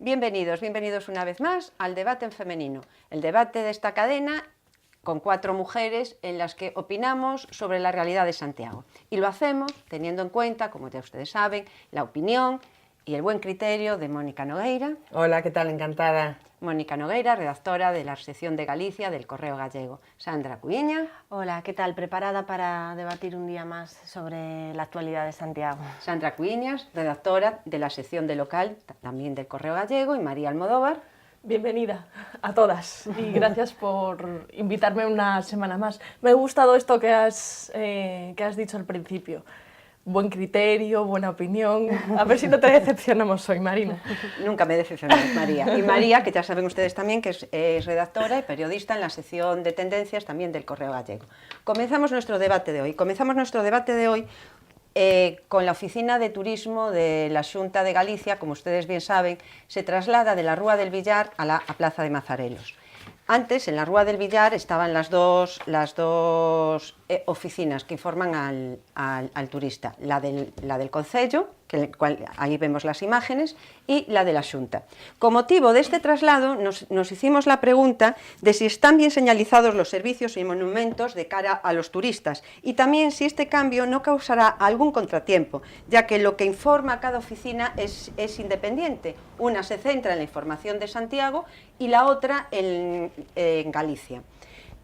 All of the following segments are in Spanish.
Bienvenidos, bienvenidos una vez más al debate en femenino, el debate de esta cadena con 4 mujeres en las que opinamos sobre la realidad de Santiago. Y lo hacemos teniendo en cuenta, como ya ustedes saben, la opinión y el buen criterio de Mónica Nogueira. Hola, ¿qué tal? Encantada. Mónica Nogueira, redactora de la sección de Galicia del Correo Gallego. Sandra Cuiña. Hola, ¿qué tal? Preparada para debatir un día más sobre la actualidad de Santiago. Sandra Cuiñas, redactora de la sección de local también del Correo Gallego. Y María Almodóvar. Bienvenida a todas y gracias por invitarme una semana más. Me ha gustado esto que has dicho al principio. Buen criterio, buena opinión. A ver si no te decepcionamos hoy, Marina. Nunca me decepcionamos, María. Y María, que ya saben ustedes también que es redactora y periodista en la sección de tendencias también del Correo Gallego. Comenzamos nuestro debate de hoy. Con la Oficina de Turismo de la Xunta de Galicia, como ustedes bien saben, se traslada de la Rúa del Villar a Plaza de Mazarelos. Antes, en la Rúa del Villar, estaban las dos oficinas que informan al turista, la del Concello, ahí vemos las imágenes, y la de la Xunta. Con motivo de este traslado, nos hicimos la pregunta de si están bien señalizados los servicios y monumentos de cara a los turistas, y también si este cambio no causará algún contratiempo, ya que lo que informa cada oficina es independiente. Una se centra en la información de Santiago y la otra en Galicia.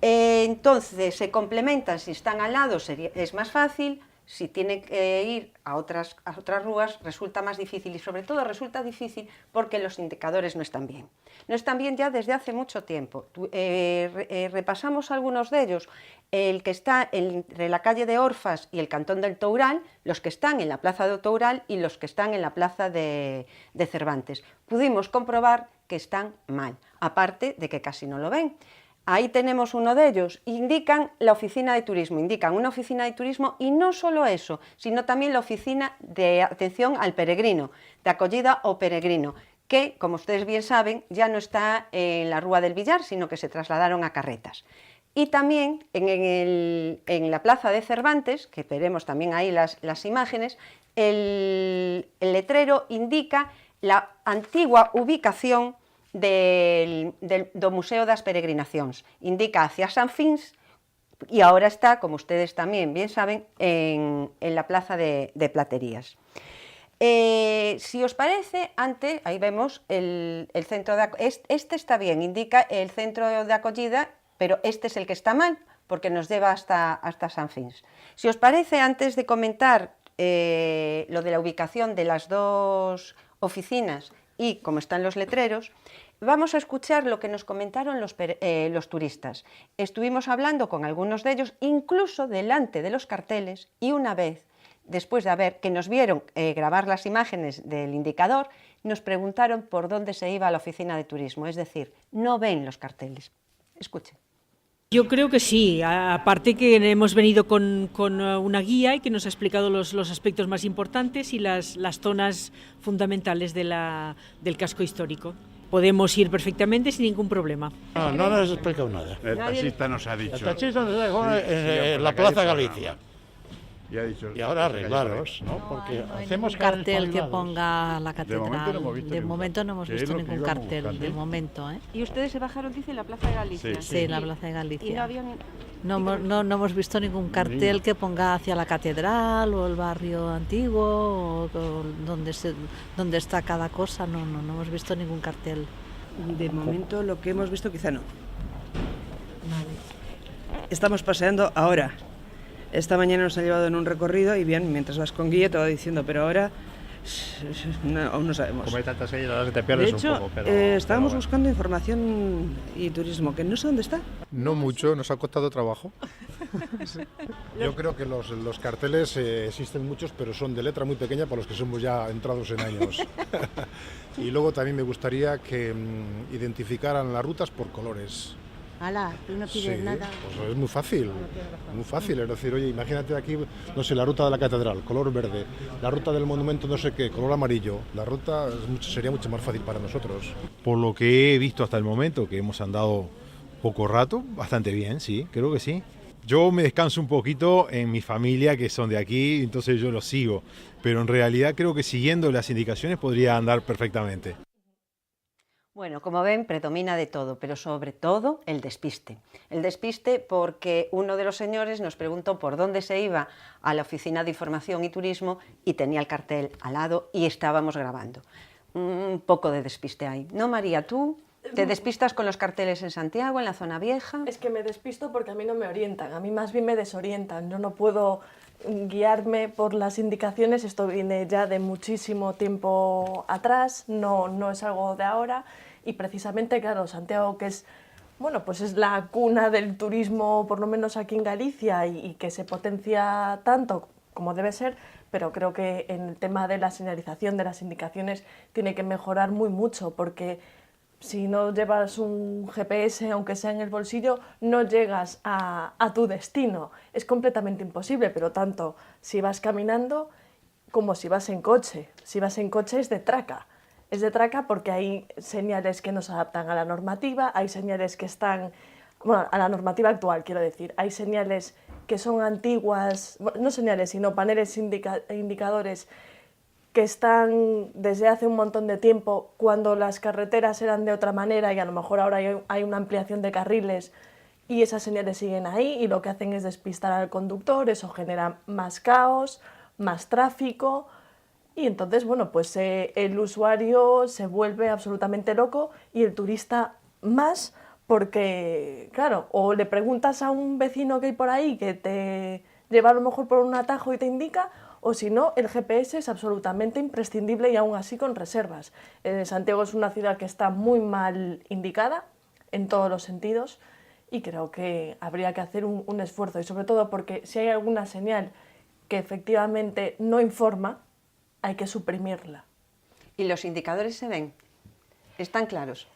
Entonces, se complementan, si están al lado es más fácil. Si tiene que ir a otras rúas resulta más difícil y sobre todo resulta difícil porque los indicadores no están bien. No están bien ya desde hace mucho tiempo. Repasamos algunos de ellos. El que está entre la calle de Orfas y el Cantón del Toural, los que están en la plaza de Toural y los que están en la plaza de Cervantes. Pudimos comprobar que están mal, aparte de que casi no lo ven. Ahí tenemos uno de ellos, indican la oficina de turismo, indican una oficina de turismo y no solo eso, sino también la oficina de atención al peregrino, de acogida o peregrino, que, como ustedes bien saben, ya no está en la Rúa del Villar, sino que se trasladaron a Carretas. Y también en la plaza de Cervantes, que veremos también ahí las imágenes, el letrero indica la antigua ubicación do Museo das Peregrinacións, indica hacia San Fins y ahora está, como ustedes también bien saben, en la plaza de Platerías. Si os parece, antes, ahí vemos el centro de acogida, este está bien, indica el centro de acogida, pero este es el que está mal, porque nos lleva hasta San Fins. Si os parece, antes de comentar lo de la ubicación de las dos oficinas y cómo están los letreros, vamos a escuchar lo que nos comentaron los turistas. Estuvimos hablando con algunos de ellos, incluso delante de los carteles, y una vez, después de que nos vieron grabar las imágenes del indicador, nos preguntaron por dónde se iba a la oficina de turismo, es decir, no ven los carteles. Escuchen. Yo creo que sí, aparte que hemos venido con una guía y que nos ha explicado los aspectos más importantes y las zonas fundamentales del casco histórico. Podemos ir perfectamente sin ningún problema. No nos has explicado nada. El taxista nos ha dicho. El taxista nos ha dicho en la Plaza Galicia. Y ahora arreglaros, ¿no? Porque hacemos un cartel que ponga la catedral. De momento no hemos visto ningún cartel, de momento, ¿eh? ¿Y ustedes se bajaron, dice, en la Plaza de Galicia? Sí, en la Plaza de Galicia. ¿Y no habían... No hemos visto ningún cartel que ponga hacia la catedral o el barrio antiguo o donde está cada cosa. No hemos visto ningún cartel. De momento lo que hemos visto quizá no. Estamos paseando ahora. Esta mañana nos ha llevado en un recorrido y bien, mientras vas con guía te va diciendo, pero ahora aún no sabemos. Como hay tantas calles, ahora se te pierdes de hecho, un poco. Estábamos buscando información y turismo, que no sé dónde está. No mucho, nos ha costado trabajo. Yo creo que los carteles existen muchos, pero son de letra muy pequeña para los que somos ya entrados en años. Y luego también me gustaría que identificaran las rutas por colores. Ala, tú no pides nada. Pues es muy fácil, es decir, oye, imagínate aquí, no sé, la ruta de la catedral, color verde, la ruta del monumento no sé qué, color amarillo, la ruta sería mucho más fácil para nosotros. Por lo que he visto hasta el momento, que hemos andado poco rato, bastante bien, sí, creo que sí. Yo me descanso un poquito en mi familia, que son de aquí, entonces yo los sigo, pero en realidad creo que siguiendo las indicaciones podría andar perfectamente. Bueno, como ven, predomina de todo, pero sobre todo el despiste. El despiste porque uno de los señores nos preguntó por dónde se iba a la Oficina de Información y Turismo y tenía el cartel al lado y estábamos grabando. Un poco de despiste ahí. ¿No, María, tú te despistas con los carteles en Santiago, en la zona vieja? Es que me despisto porque a mí no me orientan, a mí más bien me desorientan. Yo no puedo guiarme por las indicaciones, esto viene ya de muchísimo tiempo atrás, no es algo de ahora. Y precisamente, claro, Santiago, que es, bueno, pues es la cuna del turismo, por lo menos aquí en Galicia, y que se potencia tanto como debe ser, pero creo que en el tema de la señalización, de las indicaciones, tiene que mejorar muy mucho, porque si no llevas un GPS, aunque sea en el bolsillo, no llegas a tu destino. Es completamente imposible, pero tanto si vas caminando como si vas en coche. Si vas en coche es de traca. Es de traca porque hay señales que no se adaptan a la normativa, hay señales que están, bueno, a la normativa actual, quiero decir, hay señales que son antiguas, bueno, no señales, sino paneles indicadores que están desde hace un montón de tiempo, cuando las carreteras eran de otra manera y a lo mejor ahora hay una ampliación de carriles y esas señales siguen ahí y lo que hacen es despistar al conductor, eso genera más caos, más tráfico. Y entonces, bueno, pues el usuario se vuelve absolutamente loco y el turista más, porque, claro, o le preguntas a un vecino que hay por ahí que te lleva a lo mejor por un atajo y te indica, o si no, el GPS es absolutamente imprescindible y aún así con reservas. Santiago es una ciudad que está muy mal indicada en todos los sentidos y creo que habría que hacer un esfuerzo, y sobre todo porque si hay alguna señal que efectivamente no informa, hay que suprimirla. ¿Y los indicadores se ven? ¿Están claros?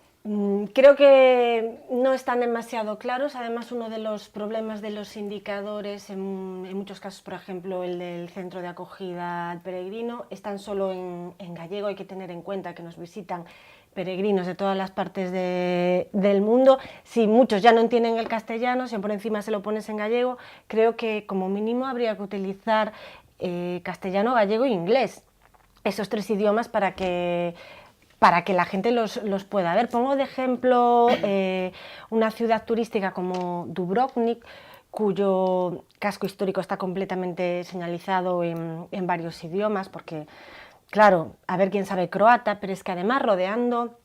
Creo que no están demasiado claros. Además, uno de los problemas de los indicadores, en muchos casos, por ejemplo, el del centro de acogida al peregrino, están solo en gallego. Hay que tener en cuenta que nos visitan peregrinos de todas las partes del mundo. Si muchos ya no entienden el castellano, si por encima se lo pones en gallego, creo que como mínimo habría que utilizar castellano, gallego e inglés. Esos tres idiomas para que la gente los pueda ver. Pongo de ejemplo una ciudad turística como Dubrovnik, cuyo casco histórico está completamente señalizado en varios idiomas, porque, claro, a ver quién sabe croata, pero es que además rodeando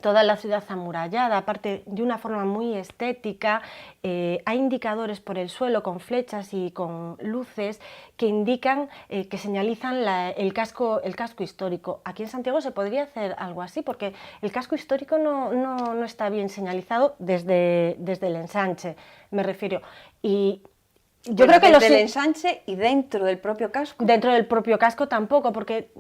toda la ciudad amurallada, aparte de una forma muy estética, hay indicadores por el suelo con flechas y con luces que indican, que señalizan el casco histórico. Aquí en Santiago se podría hacer algo así, porque el casco histórico no está bien señalizado desde el ensanche, me refiero. Y yo creo que desde el ensanche y dentro del propio casco. Dentro del propio casco tampoco, porque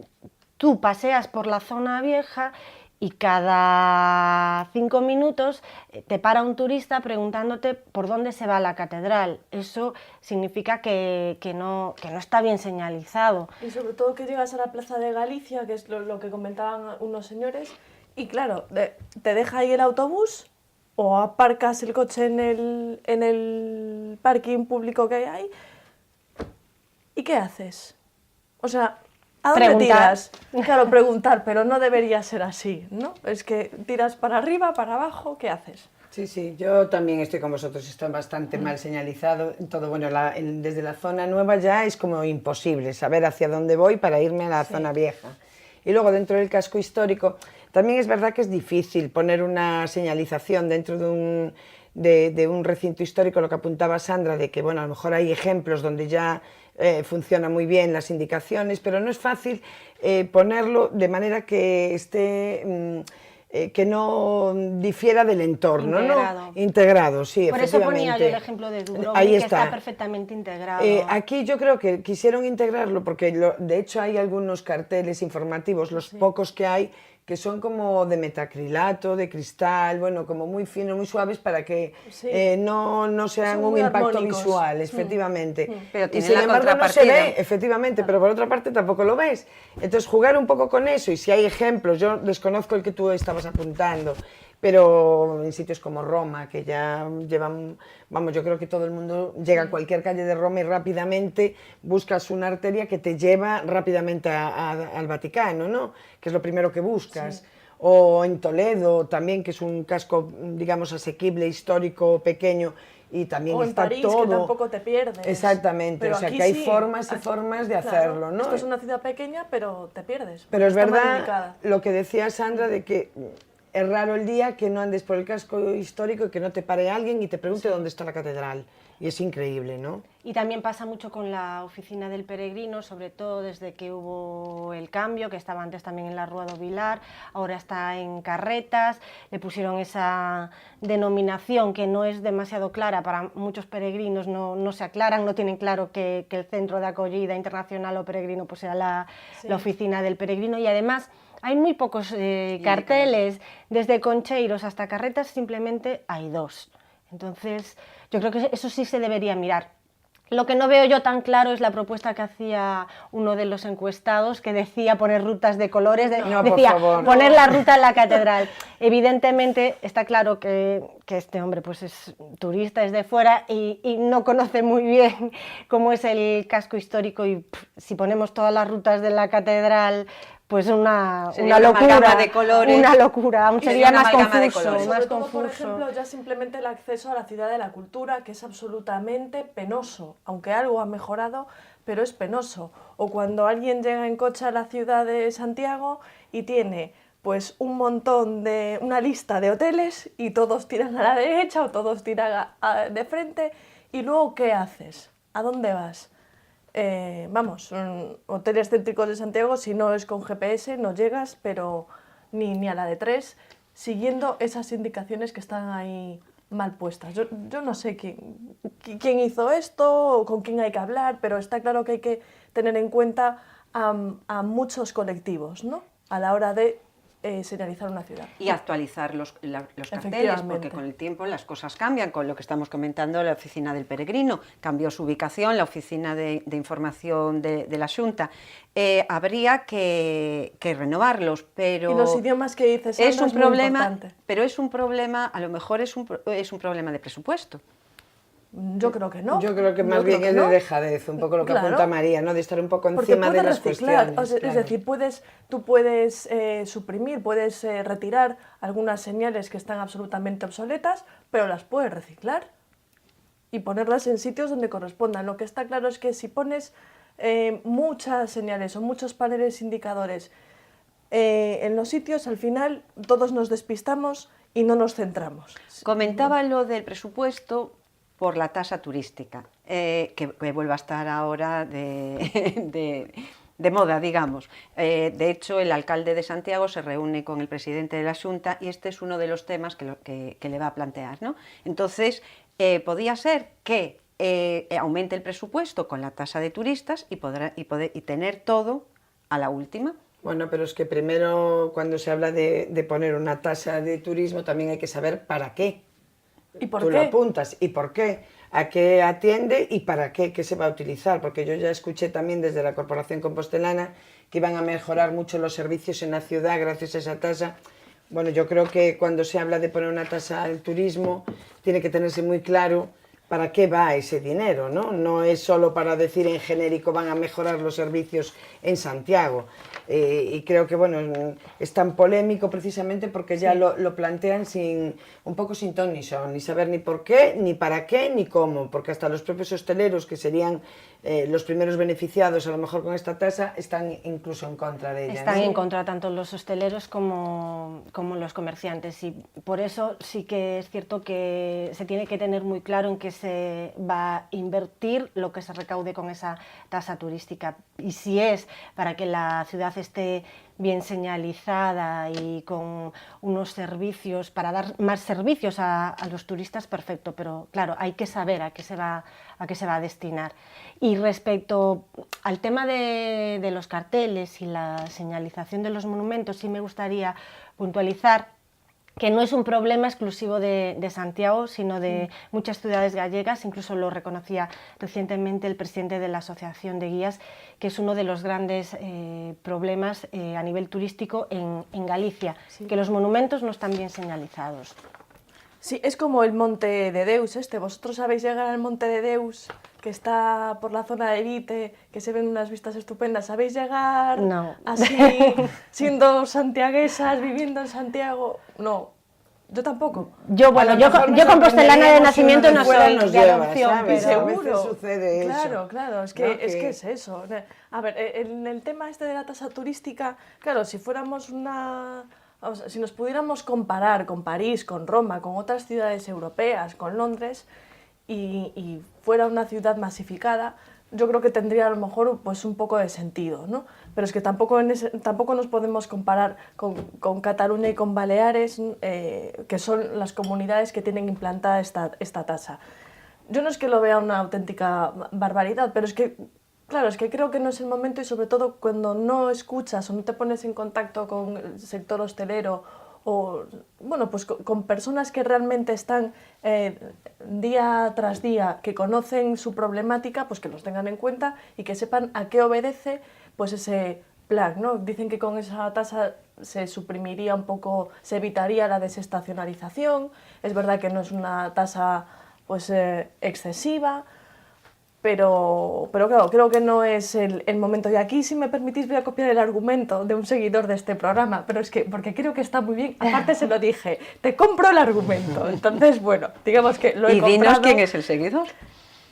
tú paseas por la zona vieja y cada 5 minutos te para un turista preguntándote por dónde se va a la catedral. Eso significa que no está bien señalizado. Y sobre todo que llegas a la Plaza de Galicia, que es lo que comentaban unos señores, y claro, te deja ahí el autobús o aparcas el coche en el parking público que hay ahí. ¿Y qué haces? O sea, ¿a dónde tiras? Claro, preguntar, pero no debería ser así, ¿no? Es que tiras para arriba, para abajo, ¿qué haces? Sí, yo también estoy con vosotros, está bastante mal señalizado. Todo, bueno, desde la zona nueva ya es como imposible saber hacia dónde voy para irme a la zona vieja. Y luego dentro del casco histórico, también es verdad que es difícil poner una señalización dentro de un recinto histórico, lo que apuntaba Sandra, de que, bueno, a lo mejor hay ejemplos donde ya funcionan muy bien las indicaciones, pero no es fácil ponerlo de manera que esté... que no difiera del entorno, ¿no? Integrado, sí, por efectivamente. eso ponía yo el ejemplo de Dubrovnik, ahí que está perfectamente integrado. Aquí yo creo que quisieron integrarlo porque de hecho hay algunos carteles informativos, los pocos que hay, que son como de metacrilato, de cristal, bueno, como muy finos, muy suaves para que no sean un impacto visual, efectivamente. Pero y sin embargo no se ve, efectivamente, pero por otra parte tampoco lo ves. Entonces jugar un poco con eso, y si hay ejemplos, yo desconozco el que tú estabas apuntando, pero en sitios como Roma, que ya llevan, vamos, yo creo que todo el mundo llega a cualquier calle de Roma y rápidamente buscas una arteria que te lleva rápidamente al Vaticano, ¿no? Que es lo primero que buscas. Sí. o en Toledo también, que es un casco, digamos, asequible, histórico, pequeño, y también o en está París, todo... que tampoco te pierdes. Exactamente, pero o sea aquí que hay sí, formas y formas de hacerlo, ¿no? Esto es una ciudad pequeña, pero te pierdes. Pero es está mal verdad indicada. lo que decía Sandra, de que es raro el día que no andes por el casco histórico y que no te pare alguien y te pregunte dónde está la catedral. Y es increíble, ¿no? Y también pasa mucho con la oficina del peregrino, sobre todo desde que hubo el cambio, que estaba antes también en la Rúa do Vilar, ahora está en Carretas, le pusieron esa denominación que no es demasiado clara para muchos peregrinos, no se aclaran, no tienen claro que el centro de acogida internacional o peregrino pues era la oficina del peregrino, y además hay muy pocos carteles, desde Concheiros hasta Carretas simplemente hay 2. Entonces, yo creo que eso sí se debería mirar. Lo que no veo yo tan claro es la propuesta que hacía uno de los encuestados, que decía poner rutas de colores, decía poner la ruta en la catedral. Evidentemente está claro que este hombre pues es turista, es de fuera y no conoce muy bien cómo es el casco histórico, y si ponemos todas las rutas de la catedral, pues una locura, de colores, una locura, aún sería más confuso. Sobre todo, por ejemplo, ya simplemente el acceso a la Ciudad de la Cultura, que es absolutamente penoso, aunque algo ha mejorado, pero es penoso. O cuando alguien llega en coche a la ciudad de Santiago y tiene pues una lista de hoteles y todos tiran a la derecha o todos tiran de frente, y luego ¿qué haces? ¿A dónde vas? Hoteles céntricos de Santiago, si no es con GPS no llegas, pero ni a la de 3, siguiendo esas indicaciones que están ahí mal puestas. Yo no sé quién hizo esto o con quién hay que hablar, pero está claro que hay que tener en cuenta a muchos colectivos, ¿no?, a la hora de señalizar una ciudad. Y actualizar los carteles, porque con el tiempo las cosas cambian, con lo que estamos comentando, la oficina del peregrino cambió su ubicación, la oficina de información de la Xunta, habría que renovarlos, pero... Y los idiomas que dices, Sandra, es un muy problema, importante. pero es un problema, a lo mejor es un problema de presupuesto. Yo creo que no. Yo creo que más bien es de dejadez, un poco lo que apunta María, ¿no?, de estar un poco encima de las cuestiones. Es decir, tú puedes suprimir, puedes retirar algunas señales que están absolutamente obsoletas, pero las puedes reciclar y ponerlas en sitios donde correspondan. Lo que está claro es que si pones muchas señales o muchos paneles indicadores en los sitios, al final todos nos despistamos y no nos centramos. Comentaba lo del presupuesto por la tasa turística, que vuelve a estar ahora de moda, digamos. De hecho, el alcalde de Santiago se reúne con el presidente de la Xunta y este es uno de los temas que le va a plantear, ¿no? Entonces, podía ser que aumente el presupuesto con la tasa de turistas y tener todo a la última. Bueno, pero es que primero, cuando se habla de poner una tasa de turismo, también hay que saber para qué. ¿Y por Tú qué? lo apuntas. ¿Y por qué? ¿A qué atiende y para qué? ¿Qué se va a utilizar? Porque yo ya escuché también desde la Corporación Compostelana que iban a mejorar mucho los servicios en la ciudad gracias a esa tasa. Bueno, yo creo que cuando se habla de poner una tasa al turismo, tiene que tenerse muy claro para qué va ese dinero, ¿no? No es solo para decir en genérico van a mejorar los servicios en Santiago. Y creo que bueno, es tan polémico precisamente porque ya lo plantean un poco sin ton ni son, ni saber ni por qué, ni para qué, ni cómo, porque hasta los propios hosteleros, que serían los primeros beneficiados a lo mejor con esta tasa, están incluso en contra de ella. Están ¿no? en contra tanto los hosteleros como los comerciantes, y por eso sí que es cierto que se tiene que tener muy claro en qué se va a invertir lo que se recaude con esa tasa turística, y si es para que la ciudad esté bien señalizada y con unos servicios, para dar más servicios a los turistas, perfecto, pero claro, hay que saber a qué se va a destinar. Y respecto al tema de los carteles y la señalización de los monumentos, sí me gustaría puntualizar que no es un problema exclusivo de Santiago, sino de muchas ciudades gallegas. Incluso lo reconocía recientemente el presidente de la Asociación de Guías, que es uno de los grandes problemas a nivel turístico en Galicia, que los monumentos no están bien señalizados. Sí, es como el Monte de Deus ¿Vosotros sabéis llegar al Monte de Deus, que está por la zona de Elite, que se ven unas vistas estupendas? ¿Sabéis llegar así, siendo santiaguesas, viviendo en Santiago? No, yo tampoco. Yo compostelana de nacimiento no soy de adopción, pero seguro sucede eso. Claro, es que es eso. A ver, en el tema este de la tasa turística, claro, si fuéramos si nos pudiéramos comparar con París, con Roma, con otras ciudades europeas, con Londres, y fuera una ciudad masificada, yo creo que tendría a lo mejor pues un poco de sentido, ¿no? Pero es que tampoco nos podemos comparar con Cataluña y con Baleares, que son las comunidades que tienen implantada esta tasa. Yo no es que lo vea una auténtica barbaridad, pero es que, claro, es que creo que no es el momento, y sobre todo cuando no escuchas o no te pones en contacto con el sector hostelero o, bueno, pues con personas que realmente están día tras día, que conocen su problemática, pues que los tengan en cuenta y que sepan a qué obedece pues ese plan, ¿no? Dicen que con esa tasa se suprimiría un poco, se evitaría la desestacionalización. Es verdad que no es una tasa pues excesiva, pero claro, creo que no es el momento. Y aquí, si me permitís, voy a copiar el argumento de un seguidor de este programa, pero es que, porque creo que está muy bien, aparte se lo dije, te compro el argumento. Entonces, bueno, digamos que lo he comprado. ¿Y dinos quién es el seguidor?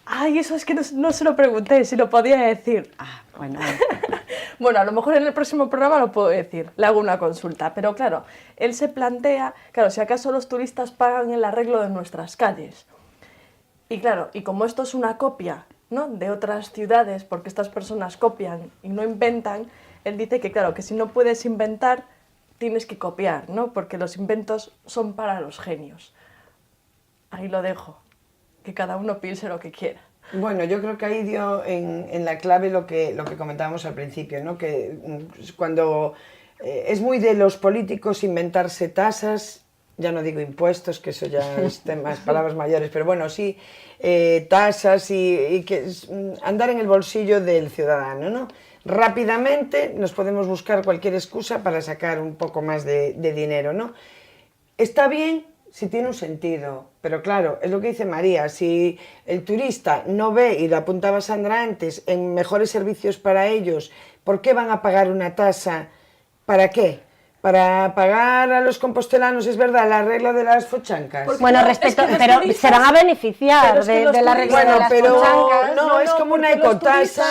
Ay, eso es que no se lo pregunté, si lo podía decir. Ah, bueno. Bueno, a lo mejor en el próximo programa lo puedo decir, le hago una consulta, pero claro, él se plantea, claro, si acaso los turistas pagan el arreglo de nuestras calles. Y claro, y como esto es una copia, ¿no?, de otras ciudades, porque estas personas copian y no inventan, él dice que claro, que si no puedes inventar, tienes que copiar, ¿no?, porque los inventos son para los genios. Ahí lo dejo, que cada uno piense lo que quiera. Bueno, yo creo que ahí dio en la clave lo que comentábamos al principio, ¿no?, que cuando es muy de los políticos inventarse tasas, ya no digo impuestos, que eso ya es temas, palabras mayores, pero bueno, sí, tasas y que andar en el bolsillo del ciudadano, ¿no? Rápidamente nos podemos buscar cualquier excusa para sacar un poco más de dinero, ¿no? Está bien si tiene un sentido, pero claro, es lo que dice María, si el turista no ve, y lo apuntaba Sandra antes, en mejores servicios para ellos, ¿por qué van a pagar una tasa? ¿Para qué? Para pagar a los compostelanos, es verdad, la regla de las fochancas. Porque bueno, respecto, pero se van a beneficiar de la regla de las fochancas. No, es como una ecotasa.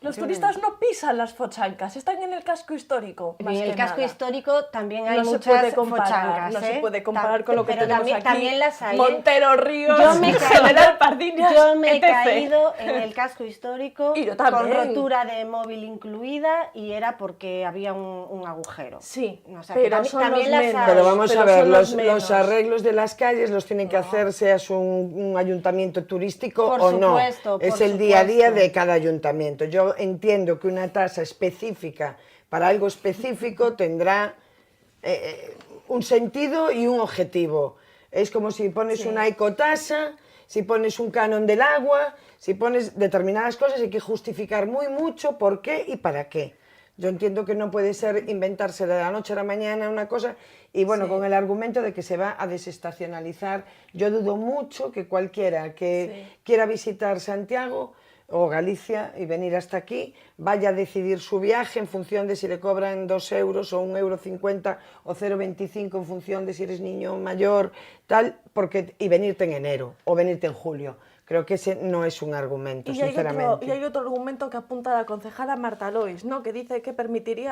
Los turistas no pisan las fochancas, están en el casco histórico. En el casco histórico también hay muchas fochancas. No se puede comparar con lo que tenemos aquí. También las hay. Montero Ríos, General Pardiñas, yo me he caído en el casco histórico con rotura de móvil incluida, y era porque había un agujero. Sí, o sea, pero también las hay. Pero vamos a ver, los arreglos de las calles los tienen que hacer, seas un ayuntamiento turístico o no. Es el día a día de cada ayuntamiento. Yo entiendo que una tasa específica para algo específico tendrá un sentido y un objetivo. Es como si pones una ecotasa, si pones un canon del agua, si pones determinadas cosas, hay que justificar muy mucho por qué y para qué. Yo entiendo que no puede ser inventarse de la noche a la mañana una cosa, y bueno, con el argumento de que se va a desestacionalizar, yo dudo mucho que cualquiera que quiera visitar Santiago o Galicia y venir hasta aquí, vaya a decidir su viaje en función de si le cobran 2 euros o 1,50 € o 0,25 en función de si eres niño mayor, tal, y venirte en enero o venirte en julio. Creo que ese no es un argumento, sinceramente. Y hay otro argumento que apunta la concejala Marta Lois, ¿no?, que dice que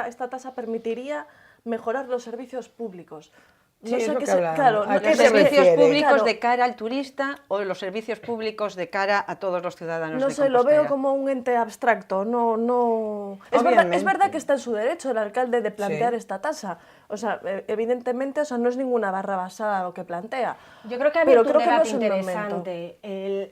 esta tasa permitiría mejorar los servicios públicos. Sí, no sé los servicios públicos de cara al turista o los servicios públicos de cara a todos los ciudadanos de Compostela. No sé, lo veo como un ente abstracto. Es verdad que está en su derecho el alcalde de plantear esta tasa. O sea, evidentemente, no es ninguna barra basada lo que plantea. Yo creo que ha habido un debate interesante.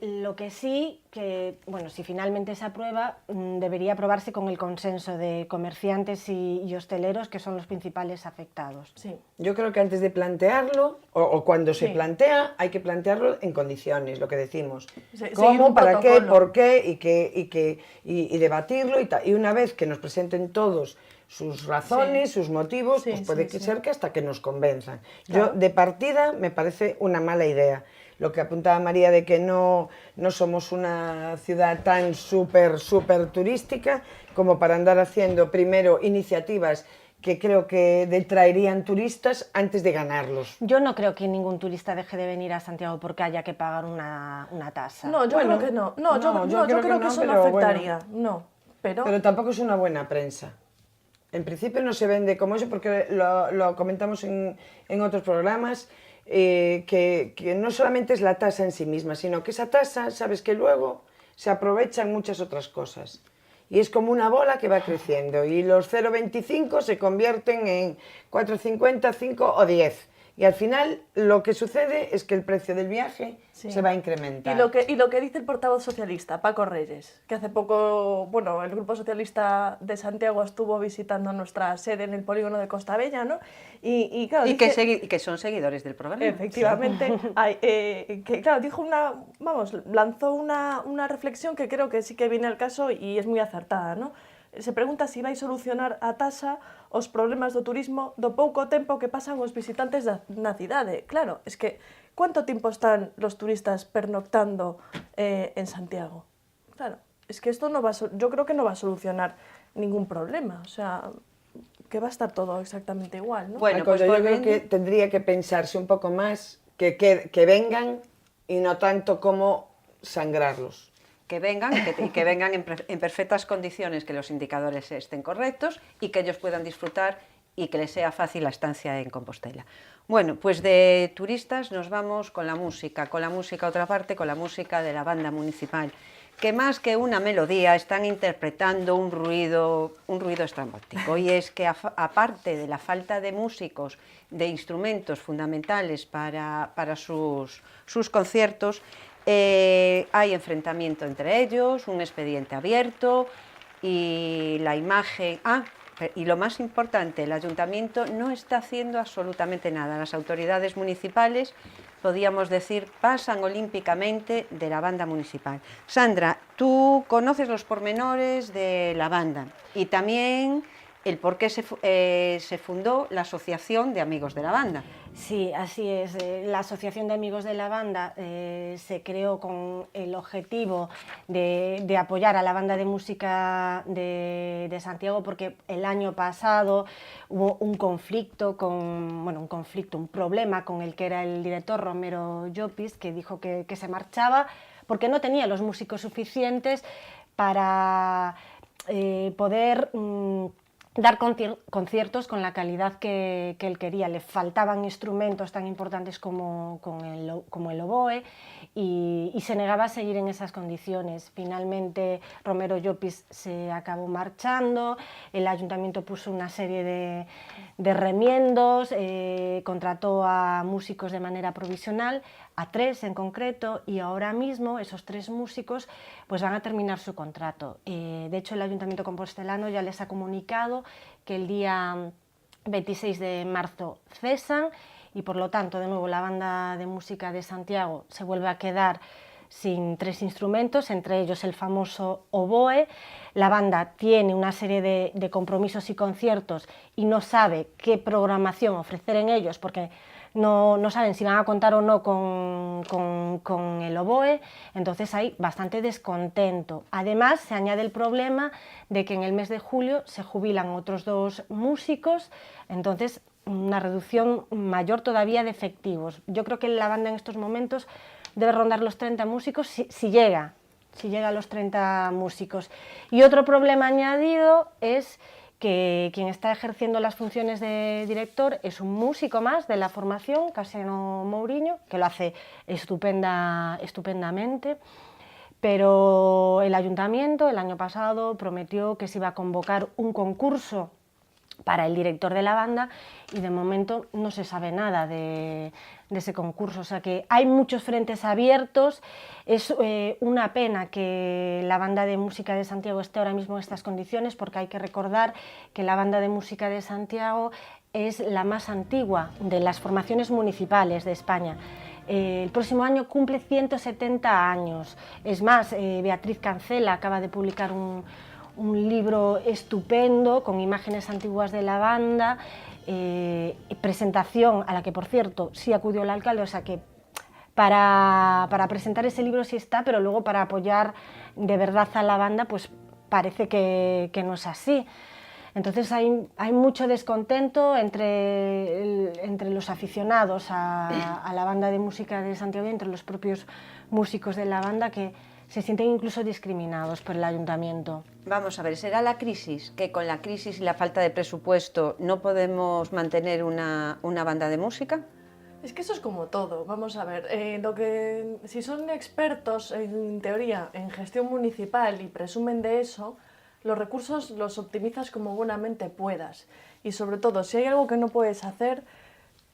Lo que sí, que bueno, si finalmente se aprueba, debería aprobarse con el consenso de comerciantes y hosteleros, que son los principales afectados. Sí. Yo creo que antes de plantearlo, o cuando se plantea, hay que plantearlo en condiciones, lo que decimos. ¿Cómo, para qué, por qué, y debatirlo y tal. Y una vez que nos presenten todos sus razones, sus motivos, Sí, pues puede sí, sí. ser que hasta que nos convenzan. Claro. Yo, de partida, me parece una mala idea. Lo que apuntaba María de que no somos una ciudad tan súper turística como para andar haciendo primero iniciativas que creo que traerían turistas antes de ganarlos. Yo no creo que ningún turista deje de venir a Santiago porque haya que pagar una tasa. No, yo creo que no. No, yo creo que eso no afectaría. No, pero tampoco es una buena prensa. En principio no se vende como eso porque lo comentamos en otros programas, que no solamente es la tasa en sí misma, sino que esa tasa, sabes que luego se aprovechan muchas otras cosas. Y es como una bola que va creciendo y los 0,25 se convierten en 4,50, 5 o 10. Y al final lo que sucede es que el precio del viaje se va a incrementar. Y lo que dice el portavoz socialista, Paco Reyes, que hace poco, bueno, el Grupo Socialista de Santiago estuvo visitando nuestra sede en el polígono de Costa Bella, ¿no? Y claro, que son seguidores del programa. Efectivamente, que claro, lanzó una reflexión que creo que sí que viene al caso y es muy acertada, ¿no? Se pregunta se vai solucionar a taxa os problemas do turismo do pouco tempo que pasan os visitantes na cidade. Claro, es que ¿cuánto tiempo están los turistas pernoctando en Santiago? Claro, es que esto yo creo que no va a solucionar ningún problema, o sea, que va a estar todo exactamente igual, ¿no? Bueno, pues yo creo que tendría que pensarse un poco más que vengan y no tanto como sangrarlos. Que vengan y que vengan en perfectas condiciones, que los indicadores estén correctos y que ellos puedan disfrutar y que les sea fácil la estancia en Compostela. Bueno, pues de turistas nos vamos con la música otra parte, con la música de la banda municipal, que más que una melodía están interpretando un ruido estrambótico, y es que aparte de la falta de músicos, de instrumentos fundamentales para sus conciertos, hay enfrentamiento entre ellos, un expediente abierto y la imagen... y lo más importante, el ayuntamiento no está haciendo absolutamente nada. Las autoridades municipales, podríamos decir, pasan olímpicamente de la banda municipal. Sandra, tú conoces los pormenores de la banda y también el por qué se fundó la Asociación de Amigos de la Banda. Sí, así es. La Asociación de Amigos de la Banda se creó con el objetivo de apoyar a la banda de música de Santiago, porque el año pasado hubo un problema con el que era el director Romero Llopis, que dijo que se marchaba porque no tenía los músicos suficientes para poder dar conciertos con la calidad que él quería. Le faltaban instrumentos tan importantes como el oboe y se negaba a seguir en esas condiciones. Finalmente Romero Llopis se acabó marchando, el ayuntamiento puso una serie de remiendos, contrató a músicos de manera provisional, a 3 en concreto, y ahora mismo esos 3 músicos pues van a terminar su contrato. De hecho, el Ayuntamiento compostelano ya les ha comunicado que el día 26 de marzo cesan y, por lo tanto, de nuevo la banda de música de Santiago se vuelve a quedar sin 3 instrumentos, entre ellos el famoso oboe. La banda tiene una serie de compromisos y conciertos y no sabe qué programación ofrecer en ellos, porque no saben si van a contar o no con el oboe, entonces hay bastante descontento. Además, se añade el problema de que en el mes de julio se jubilan otros 2 músicos, entonces una reducción mayor todavía de efectivos. Yo creo que la banda en estos momentos debe rondar los 30 músicos si llega a los 30 músicos. Y otro problema añadido es que quien está ejerciendo las funciones de director es un músico más de la formación, Casiano Mouriño, que lo hace estupendamente, pero el ayuntamiento el año pasado prometió que se iba a convocar un concurso para el director de la banda y de momento no se sabe nada de ese concurso, o sea que hay muchos frentes abiertos. Es una pena que la banda de música de Santiago esté ahora mismo en estas condiciones, porque hay que recordar que la banda de música de Santiago es la más antigua de las formaciones municipales de España. El próximo año cumple 170 años, es más, Beatriz Cancela acaba de publicar un un libro estupendo con imágenes antiguas de la banda, presentación a la que, por cierto, sí acudió el alcalde, o sea que para presentar ese libro sí está, pero luego para apoyar de verdad a la banda, pues parece que no es así. Entonces hay mucho descontento entre los aficionados a la banda de música de Santiago y entre los propios músicos de la banda, que se sienten incluso discriminados por el ayuntamiento. Vamos a ver, ¿será la crisis? Que con la crisis y la falta de presupuesto no podemos mantener una banda de música. Es que eso es como todo, vamos a ver, si son expertos en teoría en gestión municipal y presumen de eso, los recursos los optimizas como buenamente puedas. Y sobre todo, si hay algo que no puedes hacer,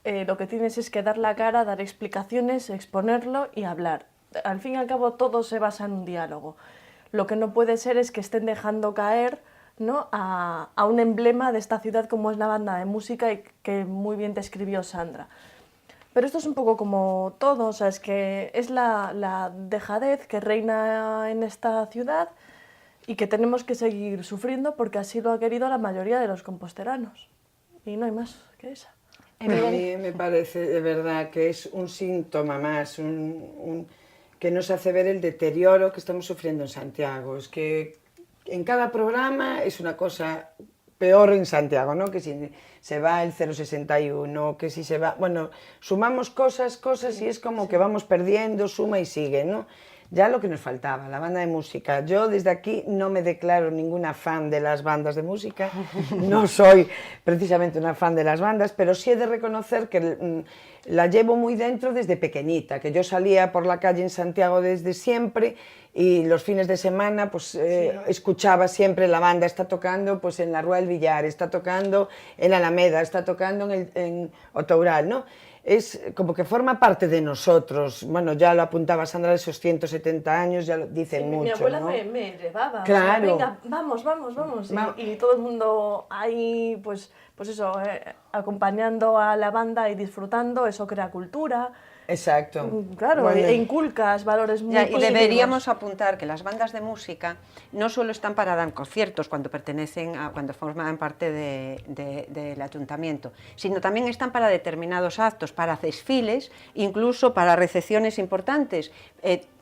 lo que tienes es que dar la cara, dar explicaciones, exponerlo y hablar. Al fin y al cabo todo se basa en un diálogo. Lo que no puede ser es que estén dejando caer, ¿no?, a un emblema de esta ciudad como es la banda de música y que muy bien describió Sandra. Pero esto es un poco como todo, o sea, es que es la dejadez que reina en esta ciudad y que tenemos que seguir sufriendo porque así lo ha querido la mayoría de los composteranos. Y no hay más que esa. A mí me parece de verdad que es un síntoma más, que nos hace ver el deterioro que estamos sufriendo en Santiago. Es que en cada programa es una cosa peor en Santiago, ¿no? Que si se va el 061, que si se va... Bueno, sumamos cosas y es como que vamos perdiendo, suma y sigue, ¿no? Ya lo que nos faltaba, la banda de música. Yo desde aquí no me declaro ninguna fan de las bandas de música, no soy precisamente una fan de las bandas, pero sí he de reconocer que la llevo muy dentro desde pequeñita, que yo salía por la calle en Santiago desde siempre y los fines de semana pues escuchaba siempre la banda, está tocando pues en la Rúa del Villar, está tocando en la Alameda, está tocando en Otoural, ¿no? Es como que forma parte de nosotros. Bueno, ya lo apuntaba Sandra, de esos 170 años, ya lo dicen mucho, mi abuela, ¿no?, me llevaba, claro. O sea, venga, vamos, y todo el mundo ahí, pues eso, acompañando a la banda y disfrutando, eso crea cultura. Exacto. Claro, bueno, e inculcas valores muy positivos. Y deberíamos apuntar que las bandas de música no solo están para dar conciertos cuando forman parte del ayuntamiento, sino también están para determinados actos, para desfiles, incluso para recepciones importantes.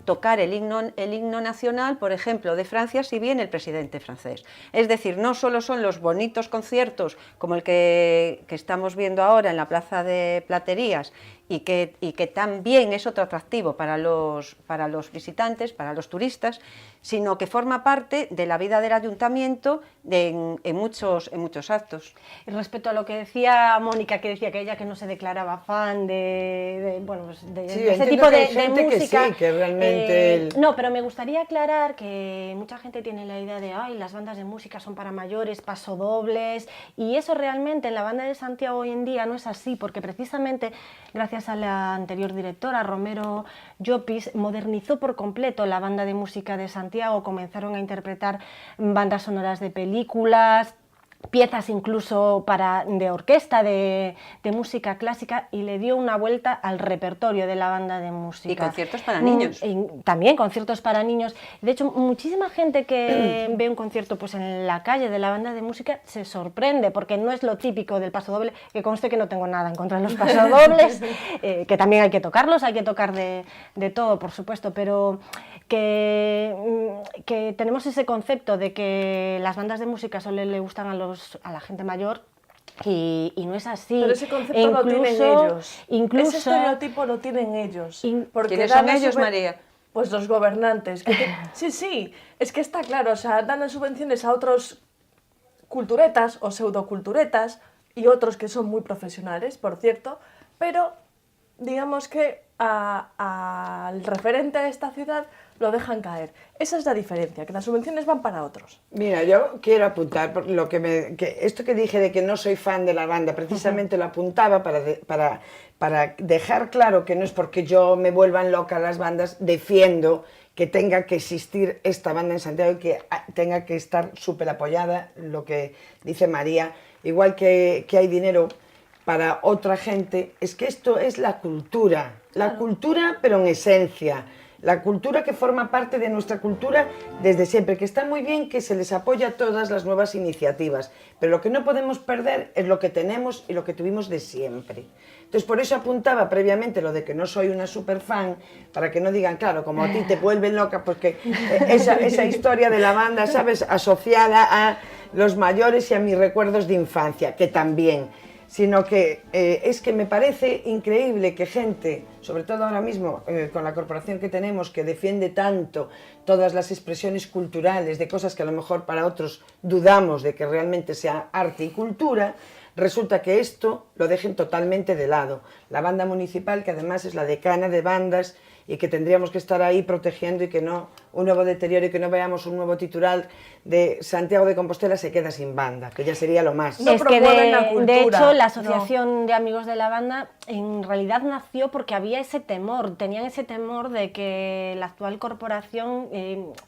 Tocar el himno nacional, por ejemplo, de Francia, si viene el presidente francés. Es decir, no solo son los bonitos conciertos como el que estamos viendo ahora en la Plaza de Platerías y que también es otro atractivo para los visitantes, para los turistas, sino que forma parte de la vida del ayuntamiento en muchos actos. Y respecto a lo que decía Mónica, que decía que ella que no se declaraba fan de ese tipo de música, que sí, que realmente no, pero me gustaría aclarar que mucha gente tiene la idea de las bandas de música son para mayores, pasodobles, y eso realmente en la banda de Santiago hoy en día no es así, porque precisamente gracias a la anterior directora, Romero Llopis, modernizó por completo la banda de música de Santiago, comenzaron a interpretar bandas sonoras de películas, piezas incluso de orquesta, de música clásica, y le dio una vuelta al repertorio de la banda de música. Y conciertos para niños. También conciertos para niños. De hecho, muchísima gente que ve un concierto pues en la calle de la banda de música se sorprende, porque no es lo típico del pasodoble, que conste que no tengo nada en contra de los pasodobles, que también hay que tocarlos, hay que tocar de todo, por supuesto, pero que tenemos ese concepto de que las bandas de música solo le gustan a la gente mayor, y no es así. Pero ese concepto lo tienen ellos. Ese estereotipo lo tienen ellos. ¿Quiénes son ellos, María? Pues los gobernantes. Sí, es que está claro, o sea, dan subvenciones a otros culturetas o pseudoculturetas y otros que son muy profesionales, por cierto, pero digamos que al referente de esta ciudad lo dejan caer. Esa es la diferencia, que las subvenciones van para otros. Mira, yo quiero apuntar por lo que esto que dije de que no soy fan de la banda, precisamente lo apuntaba para dejar claro que no es porque yo me vuelvan loca las bandas, defiendo que tenga que existir esta banda en Santiago y que tenga que estar súper apoyada, lo que dice María, igual que hay dinero para otra gente. Es que esto es la cultura, la cultura pero en esencia. la cultura que forma parte de nuestra cultura desde siempre, que está muy bien que se les apoya a todas las nuevas iniciativas, pero lo que no podemos perder es lo que tenemos y lo que tuvimos de siempre. Entonces, por eso apuntaba previamente lo de que no soy una superfan, para que no digan, claro, como a ti te vuelven loca, porque esa historia de la banda, ¿sabes?, asociada a los mayores y a mis recuerdos de infancia, que también, sino que es que me parece increíble que gente, sobre todo ahora mismo con la corporación que tenemos, que defiende tanto todas las expresiones culturales de cosas que a lo mejor para otros dudamos de que realmente sea arte y cultura, resulta que esto lo dejen totalmente de lado. La banda municipal, que además es la decana de bandas y que tendríamos que estar ahí protegiendo y que no un nuevo deterioro y que no veamos un nuevo titular de Santiago de Compostela se queda sin banda, que ya sería lo más. Es que de hecho la Asociación de Amigos de la Banda en realidad nació porque había ese temor, tenían ese temor de que la actual corporación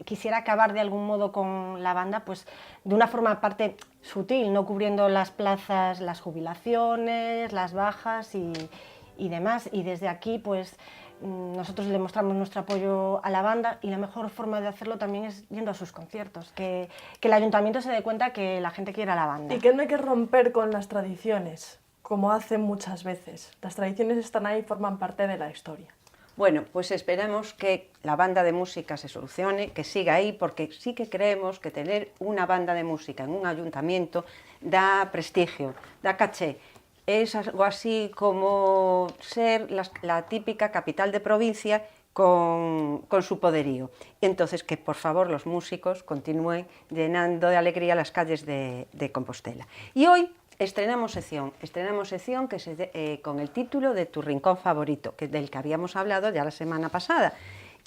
quisiera acabar de algún modo con la banda, pues de una forma aparte sutil, no cubriendo las plazas, las jubilaciones, las bajas y demás, y desde aquí pues nosotros le mostramos nuestro apoyo a la banda y la mejor forma de hacerlo también es yendo a sus conciertos, que el ayuntamiento se dé cuenta que la gente quiere a la banda. Y que no hay que romper con las tradiciones, como hacen muchas veces. Las tradiciones están ahí y forman parte de la historia. Bueno, pues esperemos que la banda de música se solucione, que siga ahí, porque sí que creemos que tener una banda de música en un ayuntamiento da prestigio, da caché. Es algo así como ser la típica capital de provincia con su poderío. Entonces, que por favor los músicos continúen llenando de alegría las calles de Compostela. Y hoy estrenamos sección que con el título de Tu rincón favorito, del que habíamos hablado ya la semana pasada.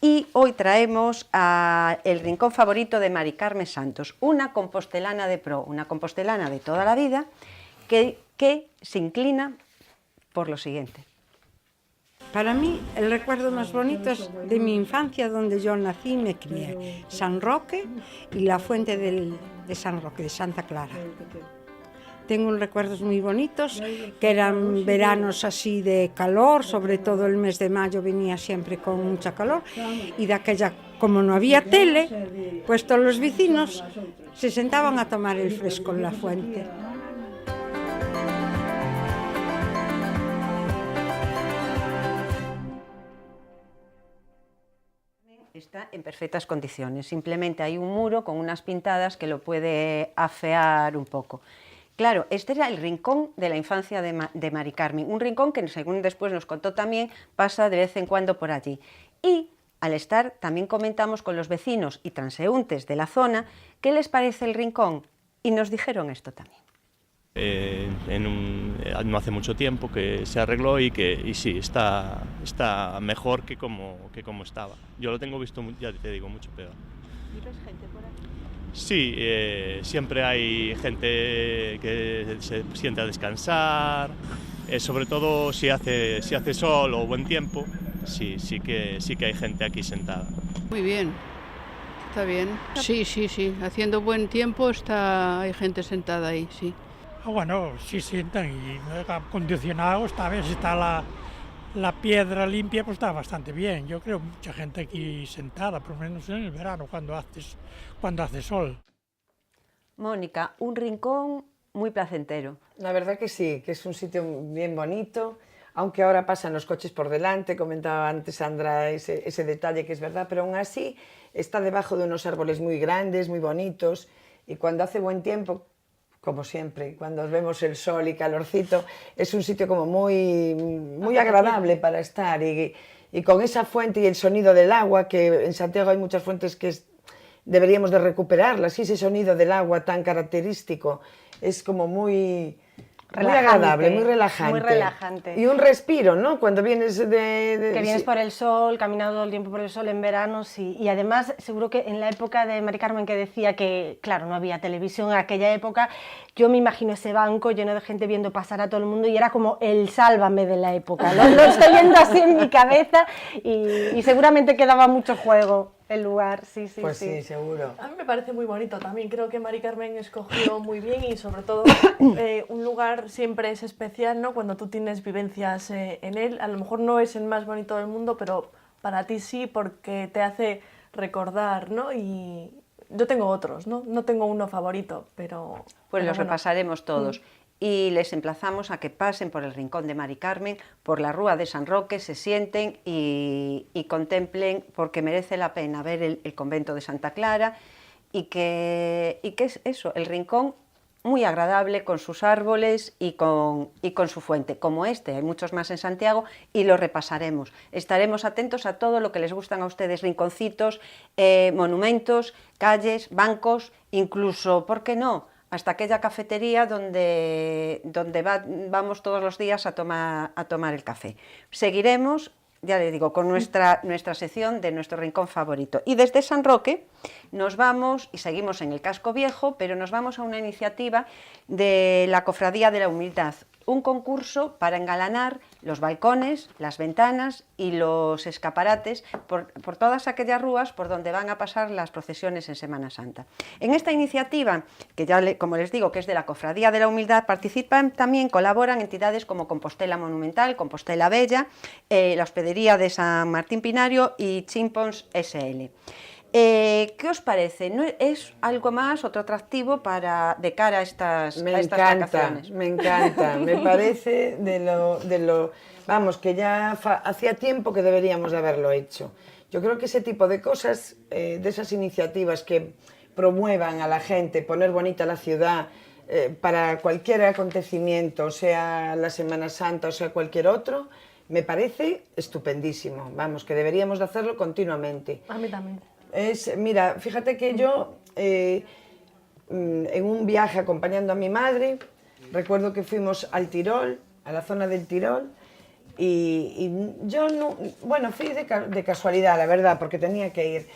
Y hoy traemos el rincón favorito de Mari Carmen Santos, una compostelana de pro, una compostelana de toda la vida, que se inclina por lo siguiente. Para mí, el recuerdo más bonito es de mi infancia, donde yo nací y me crié, San Roque y la fuente de San Roque, de Santa Clara. Tengo unos recuerdos muy bonitos, que eran veranos así de calor, sobre todo el mes de mayo venía siempre con mucha calor, y de aquella, como no había tele, pues todos los vecinos se sentaban a tomar el fresco en la fuente. Está en perfectas condiciones, simplemente hay un muro con unas pintadas que lo puede afear un poco. Claro, este era el rincón de la infancia de Mari Carmen, un rincón que, según después nos contó también, pasa de vez en cuando por allí. Y al estar, también comentamos con los vecinos y transeúntes de la zona qué les parece el rincón, y nos dijeron esto también. No hace mucho tiempo que se arregló y sí, está mejor que como estaba. Yo lo tengo visto, ya te digo, mucho peor. ¿Y ves gente por aquí? Sí, siempre hay gente que se siente a descansar, sobre todo si hace sol o buen tiempo, sí que hay gente aquí sentada. Muy bien, está bien. Sí, haciendo buen tiempo hay gente sentada ahí, sí. Bueno, sí sientan y acondicionado, esta vez está la piedra limpia, pues está bastante bien. Yo creo mucha gente aquí sentada, por lo menos en el verano, cuando hace sol. Mónica, un rincón muy placentero. La verdad que sí, que es un sitio bien bonito, aunque ahora pasan los coches por delante, comentaba antes Sandra ese detalle que es verdad, pero aún así está debajo de unos árboles muy grandes, muy bonitos, y cuando hace buen tiempo, como siempre, cuando vemos el sol y calorcito, es un sitio como muy agradable para estar, y con esa fuente y el sonido del agua, que en Santiago hay muchas fuentes que deberíamos de recuperarlas, y ese sonido del agua tan característico es como muy agradable, muy relajante. Muy relajante. Y un respiro, ¿no? Cuando vienes que vienes por el sol, caminando todo el tiempo por el sol en verano, sí. Y además, seguro que en la época de Mari Carmen, que decía que, claro, no había televisión en aquella época, yo me imagino ese banco lleno de gente viendo pasar a todo el mundo y era como el Sálvame de la época. Lo estoy viendo así en mi cabeza y seguramente quedaba mucho juego el lugar, sí. Pues sí, seguro. A mí me parece muy bonito también, creo que Mari Carmen escogió muy bien y sobre todo un lugar siempre es especial, ¿no? Cuando tú tienes vivencias en él, a lo mejor no es el más bonito del mundo, pero para ti sí porque te hace recordar, ¿no? Y yo tengo otros, ¿no? No tengo uno favorito, pero... Pues los bueno. repasaremos todos. Y les emplazamos a que pasen por el Rincón de Mari Carmen, por la Rúa de San Roque, se sienten y contemplen, porque merece la pena ver el convento de Santa Clara y que es eso, el rincón muy agradable con sus árboles y con su fuente, como este, hay muchos más en Santiago y lo repasaremos. Estaremos atentos a todo lo que les gustan a ustedes, rinconcitos, monumentos, calles, bancos, incluso, ¿por qué no?, hasta aquella cafetería donde vamos todos los días a tomar el café. Seguiremos, ya les digo, con nuestra sección de nuestro rincón favorito. Y desde San Roque nos vamos, y seguimos en el Casco Viejo, pero nos vamos a una iniciativa de la Cofradía de la Humildad, un concurso para engalanar los balcones, las ventanas y los escaparates por todas aquellas rúas por donde van a pasar las procesiones en Semana Santa. En esta iniciativa, que ya como les digo que es de la Cofradía de la Humildad, participan también, colaboran entidades como Compostela Monumental, Compostela Bella, la Hospedería de San Martín Pinario y Chimpons SL. ¿Qué os parece? ¿No es algo más, otro atractivo de cara a estas vacaciones? Me encanta, me parece vamos, que ya hacía tiempo que deberíamos de haberlo hecho. Yo creo que ese tipo de cosas, de esas iniciativas que promuevan a la gente, poner bonita la ciudad para cualquier acontecimiento, sea la Semana Santa o sea cualquier otro, me parece estupendísimo. Vamos, que deberíamos de hacerlo continuamente. A mí también. Mira, fíjate que yo, en un viaje acompañando a mi madre, recuerdo que fuimos al Tirol, a la zona del Tirol, y yo no, bueno, fui de casualidad, la verdad, porque tenía que ir.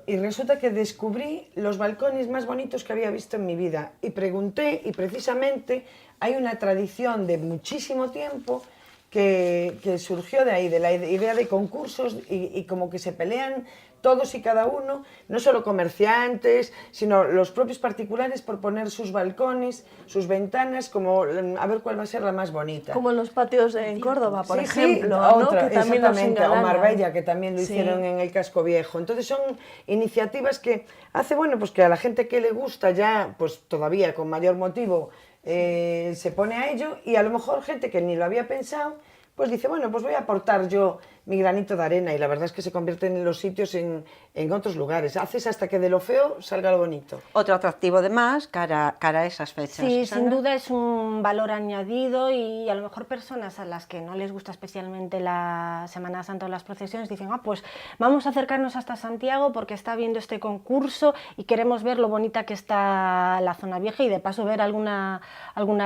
Y resulta que descubrí los balcones más bonitos que había visto en mi vida. Y pregunté, y precisamente hay una tradición de muchísimo tiempo que surgió de ahí, de la idea de concursos y como que se pelean todos y cada uno, no solo comerciantes, sino los propios particulares por poner sus balcones, sus ventanas, como a ver cuál va a ser la más bonita. Como en los patios en Córdoba, por Sí, ejemplo, sí, ¿no? Que también los exactamente, o engalanan. Marbella, que también lo hicieron en el Casco Viejo. Entonces son iniciativas que hace, bueno, pues que a la gente que le gusta ya, pues todavía con mayor motivo, se pone a ello, y a lo mejor gente que ni lo había pensado, pues dice, bueno, pues voy a aportar yo mi granito de arena, y la verdad es que se convierten los sitios en otros lugares. Haces hasta que de lo feo salga lo bonito. Otro atractivo de más cara a esas fechas. Sí, Sandra. sin duda es un valor añadido, y a lo mejor personas a las que no les gusta especialmente la Semana Santa o las procesiones dicen, pues vamos a acercarnos hasta Santiago porque está viendo este concurso y queremos ver lo bonita que está la zona vieja y de paso ver alguna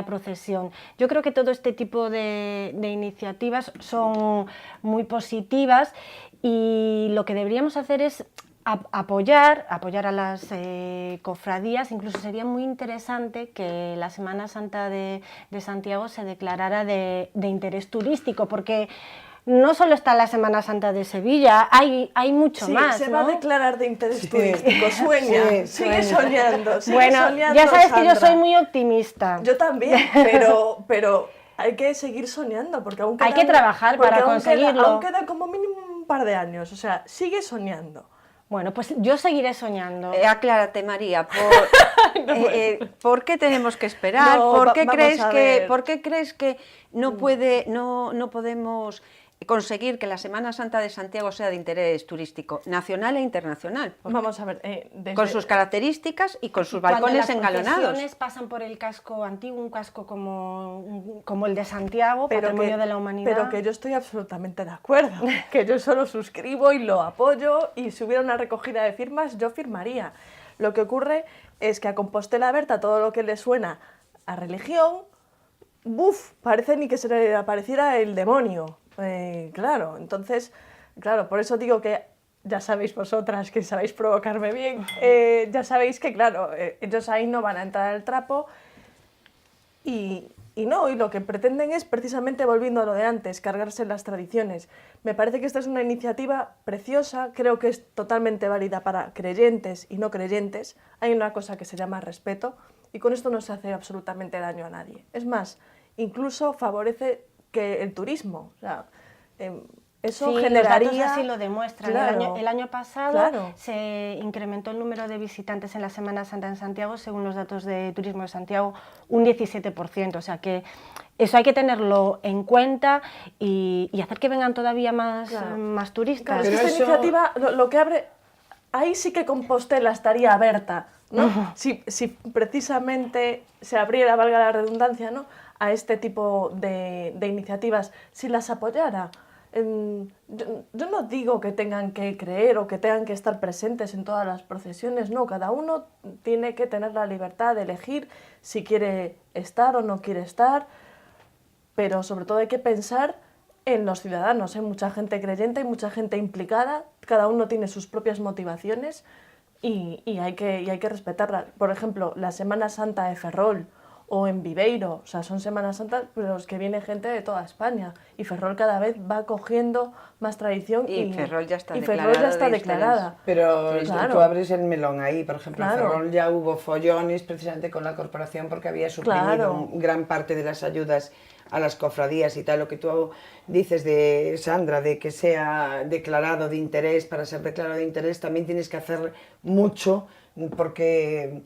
procesión. Yo creo que todo este tipo de iniciativas son muy positivas, y lo que deberíamos hacer es apoyar a las cofradías. Incluso sería muy interesante que la Semana Santa de Santiago se declarara de interés turístico, porque no solo está la Semana Santa de Sevilla, hay mucho más, se ¿no? va a declarar de interés turístico, sueña, sigue soñando, bueno, ya sabes que yo soy muy optimista. Yo también, pero hay que seguir soñando, porque aún queda, hay que trabajar para conseguirlo. Aún queda como mínimo un par de años, o sea, sigue soñando. Bueno, pues yo seguiré soñando. Aclárate, María, ¿por qué tenemos que esperar? No, ¿Por qué vamos crees que no podemos conseguir que la Semana Santa de Santiago sea de interés turístico nacional e internacional? Vamos a ver, con sus características y con sus balcones engalanados. Las procesiones pasan por el casco antiguo, un casco como el de Santiago, patrimonio de la humanidad. Pero que yo estoy absolutamente de acuerdo, que yo solo suscribo y lo apoyo, y si hubiera una recogida de firmas, yo firmaría. Lo que ocurre es que a Compostela Berta todo lo que le suena a religión, parece ni que se le apareciera el demonio. Claro, entonces, por eso digo que ya sabéis vosotras que sabéis provocarme bien, ya sabéis que, claro, ellos ahí no van a entrar al trapo y lo que pretenden es precisamente, volviendo a lo de antes, cargarse las tradiciones. Me parece que esta es una iniciativa preciosa, creo que es totalmente válida para creyentes y no creyentes. Hay una cosa que se llama respeto, y con esto no se hace absolutamente daño a nadie. Es más, incluso favorece que el turismo, o sea, eso sí, generaría... los datos así lo demuestran. Claro, el año pasado claro. se incrementó el número de visitantes en la Semana Santa en Santiago, según los datos de Turismo de Santiago, un 17%. O sea que eso hay que tenerlo en cuenta y hacer que vengan todavía más, Claro. más turistas. Claro, es que esta iniciativa lo que abre... Ahí sí que Compostela estaría abierta, ¿no? Si precisamente se abriera, valga la redundancia, ¿no?, a este tipo de iniciativas, si las apoyara. Yo no digo que tengan que creer o que tengan que estar presentes en todas las procesiones, no, cada uno tiene que tener la libertad de elegir si quiere estar o no quiere estar, pero sobre todo hay que pensar en los ciudadanos. Hay mucha gente creyente, hay mucha gente implicada, cada uno tiene sus propias motivaciones y hay que respetarlas. Por ejemplo, la Semana Santa de Ferrol o en Viveiro, o sea, son Semanas Santas pero los que viene gente de toda España y Ferrol cada vez va cogiendo más tradición y Ferrol ya está declarada. Pero claro. tú abres el melón ahí, por ejemplo, Claro. en Ferrol ya hubo follones precisamente con la corporación porque había suprimido Claro. gran parte de las ayudas a las cofradías y tal. Lo que tú dices de Sandra, de que sea declarado de interés, para ser declarado de interés también tienes que hacer mucho porque...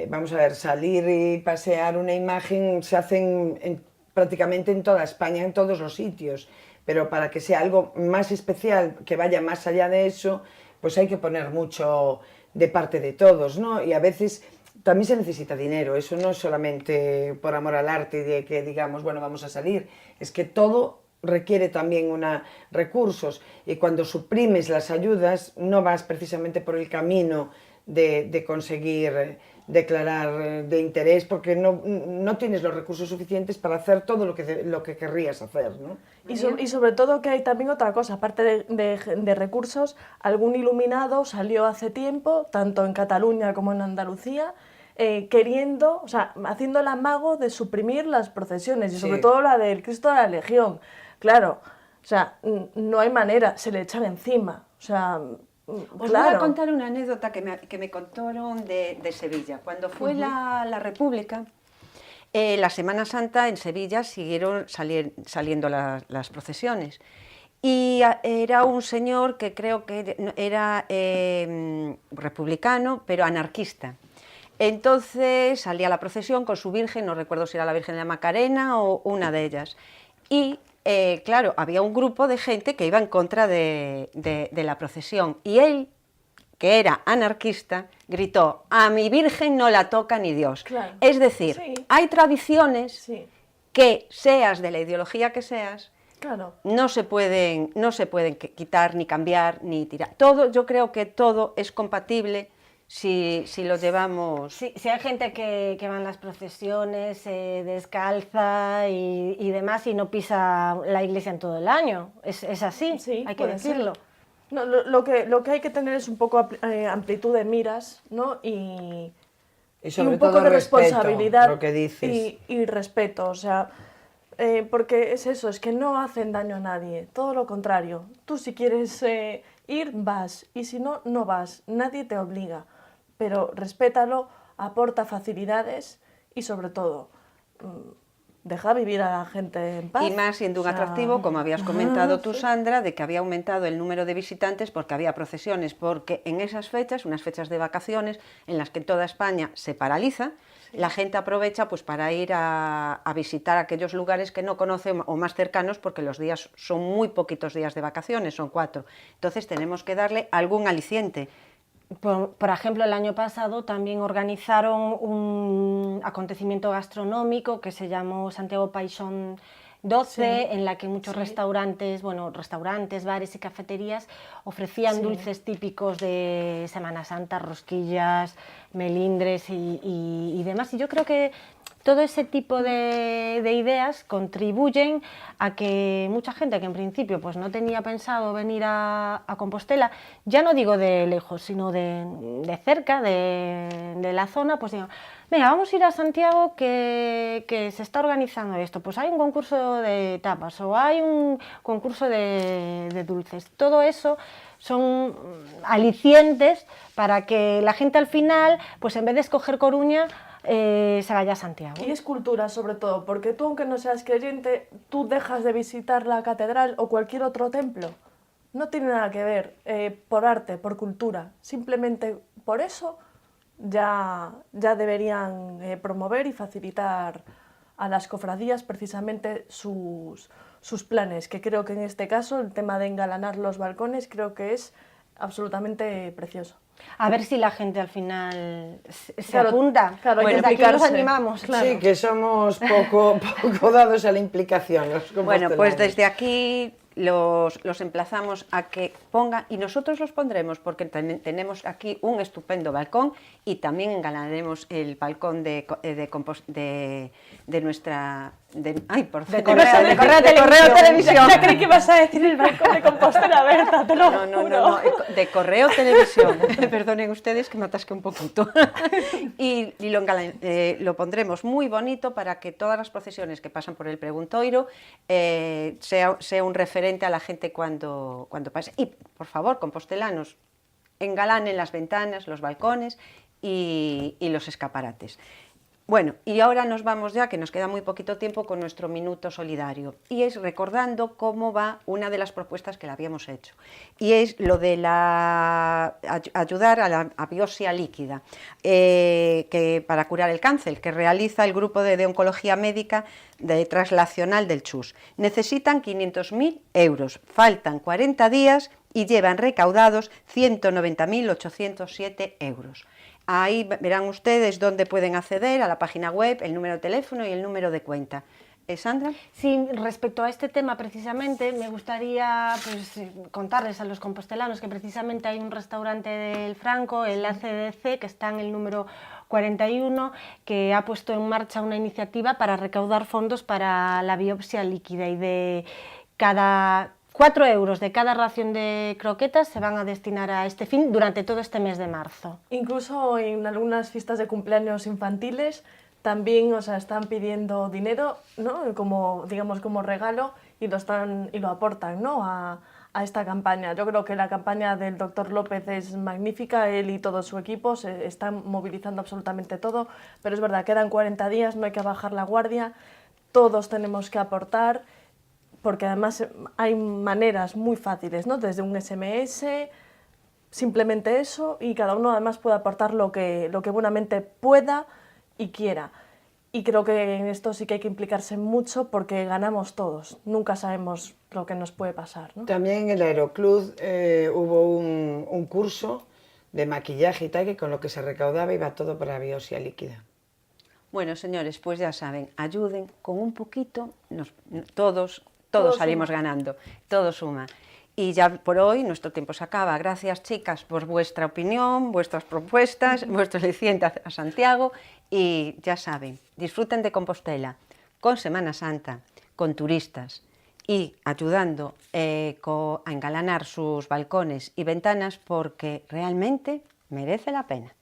vamos a ver, salir y pasear una imagen se hacen prácticamente en toda España, en todos los sitios, pero para que sea algo más especial, que vaya más allá de eso, pues hay que poner mucho de parte de todos, ¿no? Y a veces también se necesita dinero, eso no es solamente por amor al arte de que digamos, bueno, vamos a salir, es que todo requiere también recursos y cuando suprimes las ayudas no vas precisamente por el camino de conseguir declarar de interés porque no tienes los recursos suficientes para hacer todo lo que querrías hacer, ¿no? Y sobre todo que hay también otra cosa, aparte de recursos, algún iluminado salió hace tiempo, tanto en Cataluña como en Andalucía, queriendo, o sea, haciendo el amago de suprimir las procesiones, y sobre todo la del Cristo de la Legión. Claro, o sea, no hay manera, se le echan encima, o sea... Os voy a contar una anécdota que me contaron de Sevilla. Cuando fue la República, la Semana Santa en Sevilla siguieron saliendo las procesiones. Y era un señor que creo que era republicano, pero anarquista. Entonces salía la procesión con su Virgen, no recuerdo si era la Virgen de la Macarena o una de ellas. Y claro, había un grupo de gente que iba en contra de la procesión y él, que era anarquista, gritó: a mi Virgen no la toca ni Dios. Claro. Es decir, hay tradiciones que, seas de la ideología que seas, claro, no se pueden quitar, ni cambiar, ni tirar. Todo, yo creo que todo es compatible si lo llevamos... Si hay gente que va en las procesiones, descalza y demás y no pisa la iglesia en todo el año, es así, hay que decirlo. No, lo que hay que tener es un poco amplitud de miras, ¿no? Y sobre un poco todo de respeto, responsabilidad lo que dices. y respeto, o sea, porque es eso, es que no hacen daño a nadie, todo lo contrario. Tú si quieres ir, vas, y si no, no vas, nadie te obliga. Pero respétalo, aporta facilidades y sobre todo deja vivir a la gente en paz. Y más siendo un atractivo, como habías comentado tú, Sandra, de que había aumentado el número de visitantes porque había procesiones, porque en esas fechas, unas fechas de vacaciones en las que toda España se paraliza, la gente aprovecha pues para ir a visitar aquellos lugares que no conocen o más cercanos, porque los días son muy poquitos días de vacaciones, son 4. Entonces tenemos que darle algún aliciente. Por ejemplo, el año pasado también organizaron un acontecimiento gastronómico que se llamó Santiago Paixón 12, en la que muchos restaurantes, bares y cafeterías ofrecían dulces típicos de Semana Santa, rosquillas, melindres y demás. Y yo creo que todo ese tipo de ideas contribuyen a que mucha gente que en principio pues no tenía pensado venir a Compostela, ya no digo de lejos, sino de cerca, de la zona, pues digan: venga, vamos a ir a Santiago que se está organizando esto, pues hay un concurso de tapas o hay un concurso de dulces. Todo eso son alicientes para que la gente al final, pues en vez de escoger Coruña, se vaya a Santiago. Y es cultura sobre todo, porque tú aunque no seas creyente, tú dejas de visitar la catedral o cualquier otro templo. No tiene nada que ver, por arte, por cultura. Simplemente por eso ya deberían promover y facilitar a las cofradías precisamente sus planes, que creo que en este caso el tema de engalanar los balcones creo que es absolutamente precioso. A ver si la gente al final se Claro, apunta. claro, hay que Desde aquí nos implicarse. animamos. Claro. Sí, que somos poco dado a la implicación. Los Bueno, pues compostelanos. desde aquí los emplazamos a que pongan, y nosotros los pondremos porque tenemos aquí un estupendo balcón y también engalanaremos el balcón de nuestra... De Correo Televisión. Ya creí que ibas a decir el balcón de Compostela, Berta, te lo juro. No, de Correo Televisión. Perdonen ustedes que me atasque un poquito. y lo pondremos muy bonito para que todas las procesiones que pasan por el preguntoiro sea un referente a la gente cuando pase. Y, por favor, compostelanos, engalanen las ventanas, los balcones y los escaparates. Bueno, y ahora nos vamos ya, que nos queda muy poquito tiempo, con nuestro minuto solidario. Y es recordando cómo va una de las propuestas que le habíamos hecho. Y es lo de ayudar a la biopsia líquida para curar el cáncer, que realiza el grupo de oncología médica translacional del CHUS. Necesitan 500.000 euros, faltan 40 días y llevan recaudados 190.807 euros. Ahí verán ustedes dónde pueden acceder, a la página web, el número de teléfono y el número de cuenta. ¿Sandra? Sí, respecto a este tema precisamente, me gustaría contarles a los compostelanos que precisamente hay un restaurante del Franco, el ACDC, que está en el número 41, que ha puesto en marcha una iniciativa para recaudar fondos para la biopsia líquida, y de cada 4 euros de cada ración de croquetas se van a destinar a este fin durante todo este mes de marzo. Incluso en algunas fiestas de cumpleaños infantiles también, están pidiendo dinero, ¿no? Como regalo, y lo aportan, ¿no? a esta campaña. Yo creo que la campaña del doctor López es magnífica, él y todo su equipo se están movilizando absolutamente todo, pero es verdad, quedan 40 días, no hay que bajar la guardia, todos tenemos que aportar, porque además hay maneras muy fáciles, ¿no? Desde un SMS, simplemente eso, y cada uno además puede aportar lo que buenamente pueda y quiera. Y creo que en esto sí que hay que implicarse mucho porque ganamos todos, nunca sabemos lo que nos puede pasar, ¿no? También en el Aeroclub hubo un curso de maquillaje y tal, que con lo que se recaudaba iba todo para la biopsia líquida. Bueno, señores, pues ya saben, ayuden con un poquito, todos salimos ganando, todo suma. Y ya por hoy nuestro tiempo se acaba. Gracias, chicas, por vuestra opinión, vuestras propuestas, vuestro aliciente a Santiago. Y ya saben, disfruten de Compostela con Semana Santa, con turistas y ayudando a engalanar sus balcones y ventanas, porque realmente merece la pena.